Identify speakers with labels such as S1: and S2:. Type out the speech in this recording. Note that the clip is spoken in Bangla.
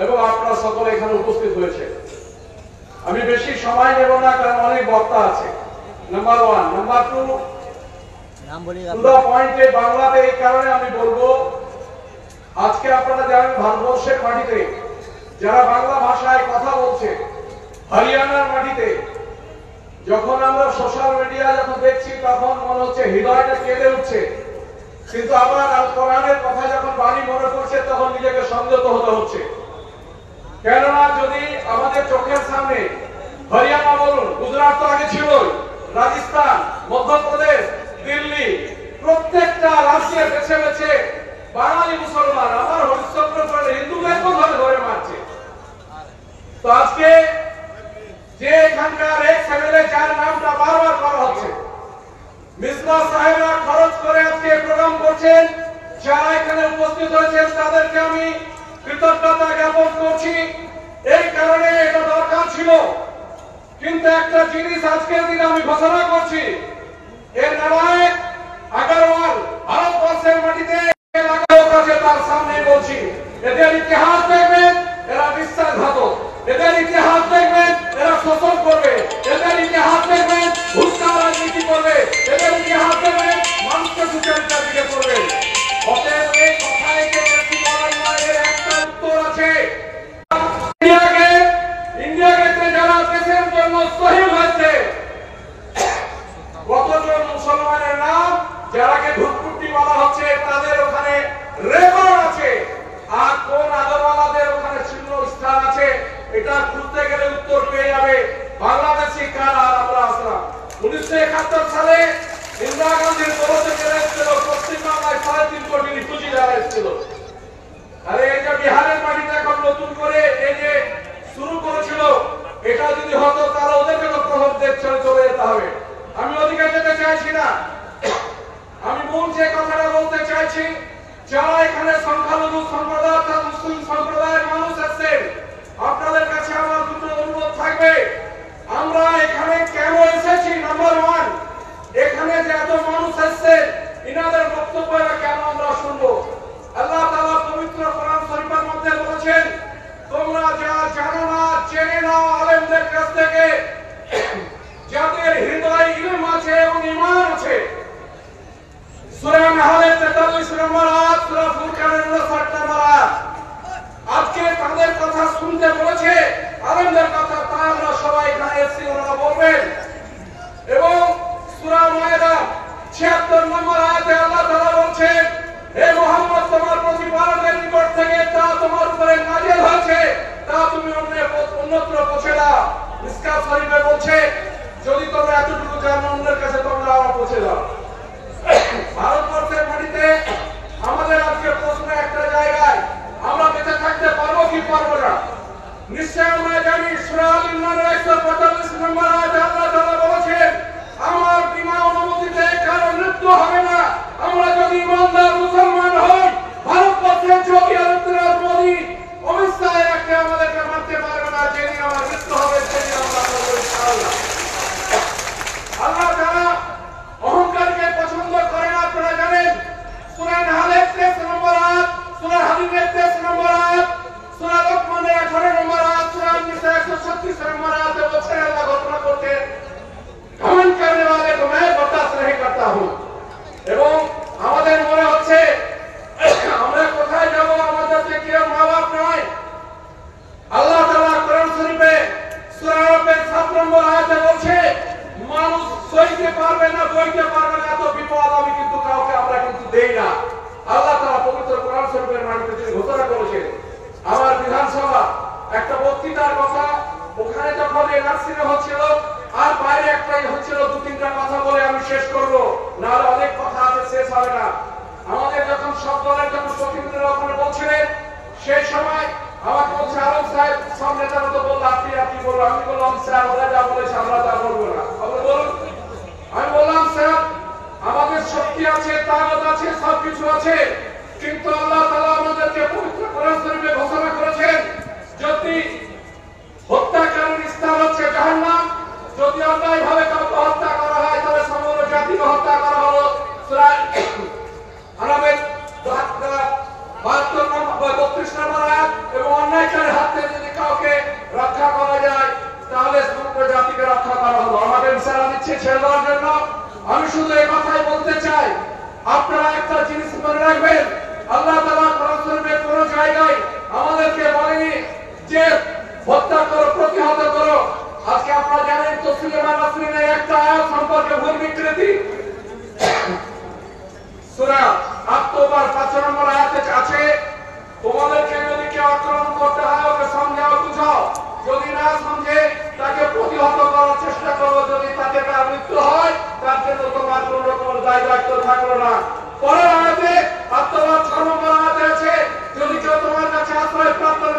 S1: এবং আপনারা সকলে এখানে উপস্থিত হয়েছে। আমি বেশি সময় নেব না, কারণ অনেক বক্তা আছে। নাম্বার 1, নাম্বার 2, টু দ্য পয়েন্টে বাংলাতে এই কারণে আমি বলবো, আজকে আপনারা জানেন ভারতবর্ষের মাটিতে যারা বাংলা ভাষায় কথা বলছে, হরিয়ানার মাটিতে যখন আমরা সোশ্যাল মিডিয়া যখন দেখছি তখন মনে হচ্ছে হৃদয়টা কেঁদে উঠছে, কিন্তু আবার আল কোরআনের কথা যখন বাণী মনে করছে তখন নিজেকে সংযত হতে হচ্ছে। কেননা যদি আমাদের চোখের সামনে হরিয়ানা বলুন, গুজরাট তো আগে ছিল, রাজস্থান, মধ্যপ্রদেশ, দিল্লি, প্রত্যেকটা রাজ্যে বেছে বেছে বাঙালি মুসলমান আমার হরিশ্চন্দ্র হিন্দুদের ধরে ধরে মারছে। তো আজকে যে এখানকার এক্স এমএলএ যার নামটা বারবার করা হচ্ছে, মিসবা সাহেবরা খরচ করে আজকে প্রোগ্রাম করছেন, যারা এখানে উপস্থিত হয়েছেন তাদেরকে আমি কৃতজ্ঞতা জ্ঞাপন করছি। এই কারণে এটা দরকার ছিল। কিন্তু একটা জিনিস আজকের দিনে আমি ঘোষণা করছি, এর নারায়ণ আগরওয়াল ভারতবর্ষের মাটিতে তার সামনে বলছি, এদের ইতিহাস দেখবেন এরা বিশ্বাসঘাতক, এদের ইতিহাস দেখবেন এরা শোষণ করবে, এদের ইতিহাস দেখবেন হুস্কা রাজনীতি করবে, এদের ইতিহাস দেখবেন মানুষকে সুচারিতার দিকে করবে। অতএব এই কথায় যে বেশি বলার নয়, এর একটা উত্তর আছে। ইন্ডিয়া গেটে যারা দেশের জন্য শহীদ হয়েছে, কতজন মুসলমানের নাম যারাকে ধূপকুটি বলা হচ্ছে তাদের ওখানে রেকর্ড আছে, আর কোন আগরওয়ালাদের ওখানে চিহ্ন স্থান আছে, এটা খুঁজতে গেলে উত্তর পেয়ে যাবে বাংলাদেশি কারা। আমরা আসলাম 1971 সালে ইন্দিরা গান্ধীর বড়তে যারা এসেছিল, পশ্চিমবাংলায় 3.5 কোটি রিফিউজি যারা এসেছিল। আরে এই যে বিহারের মাটিতে এখন নতুন করে এই যে শুরু করেছিল, এটা যদি হতো তাহলে ওদেরকে তো প্রভাব ছেড়ে চলে যেতে হবে। আমি ওদিকে যেতে চাইছি না। আমি মূল যে কথাটা বলতে চাইছি, যারা এখানে সংখ্যালঘু সম্প্রদায় অর্থাৎ মুসলিম সম্প্রদায়ের মানুষ আছেন, আপনাদের কাছে আমার দুটো অনুরোধ থাকবে। আমরা এখানে কেন এসেছি? নাম্বার 1, এখানে যে এত মানুষ আসছেন ইনাদের বক্তব্য কেন আমরা শুনবো? আল্লাহ তাআলা পবিত্র কোরআন শরীফের মধ্যে বলেছেন, তোমরা যা জানো না জেনে নাও আলেমদের কাছ থেকে, যাদের হৃদয়ে ইলম আছে এবং ঈমান আছে। সূরা নাহলের 43 নম্বর আয়াত, সূরা ফুরকানের 59 নম্বর আয়াত। আজকে তাদের কথা শুনতে বলেছে, আলেমদের কথা, তা আমরা সবাই এখানে এসেছি, ওনারা বলবেন। এবং সূরা মায়েদা 76 নম্বর আয়াতে আল্লাহ তাআলা বলছেন, হে মুহাম্মদ, তোমার প্রতিপালকের নিকট থেকে তা তোমার উপরে নাযিল হয়েছে, তা তুমি অন্যত্র পৌঁছে দাও। মিসকাত শরীফে বলছে, যদি তোমরা এতটুকু জানো অন্যের কাছে তোমরা পৌঁছে দাও। ভারতবর্ষের মাটিতে আমাদের আজকে প্রশ্ন একটা জায়গায়, আমরা বেঁচে থাকতে পারবো কি পারবো না? নিশ্চয় আমরা জানি, সূরা আল ইমরানের 145 নম্বর আয়াতে আল্লাহ তাআলা বলেছেন, আমার বিনা অনুমতিতে কারো মৃত্যু হবে না। আমরা যদি ইমানদার মুসলমান হই, ভারতবর্ষের যোগী আদিত্যনাথ মোদী, অমিত শাহ এরাকে আমাদেরকে মারতে পারবে না। যেদিন আমার মৃত্যু হবে সেদিন আমরা করবো ইনশাআল্লাহ। আল্লাহ তাআলা অহংকারকে পছন্দ করে না, আপনারা জানেন। সূরা নাহলের 23 নম্বর আয়াত, সূরা হাদীদের 23 নম্বর আয়াত, সূরা লোকমানের 18 নম্বর আয়াত, সূরা নিসা 136 নম্বর আয়াতে বলছেন, আল্লাহ ঘোষণা করছেন, ঘমন্ড করনে वाले को मैं बर्दाश्त नहीं करता हूं। এবং আমাদের মনে হচ্ছে আমরা কোথায় যাব? আমাদের যে কেউ মা বাপ নয়। আল্লাহ তাআলা কোরআন শরীফে সূরা আরাফের 7 নম্বর আয়াতে বলছে, মানুষ সইতে পারবে না, বইতে পারবে না এত বিপদ আমি কিন্তু কাউকে আমরা কিন্তু দেই না। আল্লাহ তাআলা পবিত্র কোরআন শরীফের মাধ্যমে ঘোষণা করেছেন। আমার বিধানসভা একটা বক্তৃতার কথা, ওখানে যখন এনআরসি হচ্ছিল আর বাইরে একটাই হচ্ছিল, 2-3টা কথা বলে আমি শেষ করব, নাহলে অনেক কথা আছে শেষ হবে না। আমাদের যখন সব দলের যখন প্রতিনিধিরা ওখানে বলছিলেন, সেই সময় আমাকে বলছে, আলম সাহেব সব নেতার মতো বললো, আপনি বললো। আমি বললাম, স্যার ওরা যা বলেছে আমরা তা বলবো না। আপনি বলুন। আমি বললাম, স্যার আমাদের শক্তি আছে, তাকত আছে, সবকিছু আছে, কিন্তু আল্লাহ তাআলা আমাদেরকে পবিত্র কোরআন শরীফে ঘোষণা করেছেন, যদি হত্যাকারীর স্থান হচ্ছে জাহান্নাম, যদি অন্যায়ভাবে কাউকে হত্যা করা হয় তবে সমগ্র জাতিকে হত্যা করা হলো। সূরা আরাফের 32 নম্বর আয়াত, এবং অন্যায়কারী শুধু এই কথাই বলতে চাই, আপনারা একটা জিনিস মনে রাখবেন, আল্লাহ তাআলা কোরআন শরীফের কোন জায়গায় আমাদেরকে বলেনি যে হত্যা করো, প্রতিহত করো। আজকে আপনারা জানেন তাফসীরে নাসরিনের একটা আয়াত সম্পর্কে ভুল বিকৃতি, সূরা আত-তাওবার 5 নম্বর আয়াতে আছে, তোমাদেরকে যদি কেউ আক্রমণ করতে হয় ওকে সমঝাও, বুঝাও, যদি না সমঝে তাকে প্রতিহত করার চেষ্টা করো, যদি তাকে তার মৃত্যু হয় তার জন্য তোমার কোন রকম দায় দায়িত্ব থাকলো না। পরের আয়াতে আত-তাওবার 6 নম্বর আয়াতে আছে, যদি কেউ তোমার কাছে আশ্রয় প্রার্থনা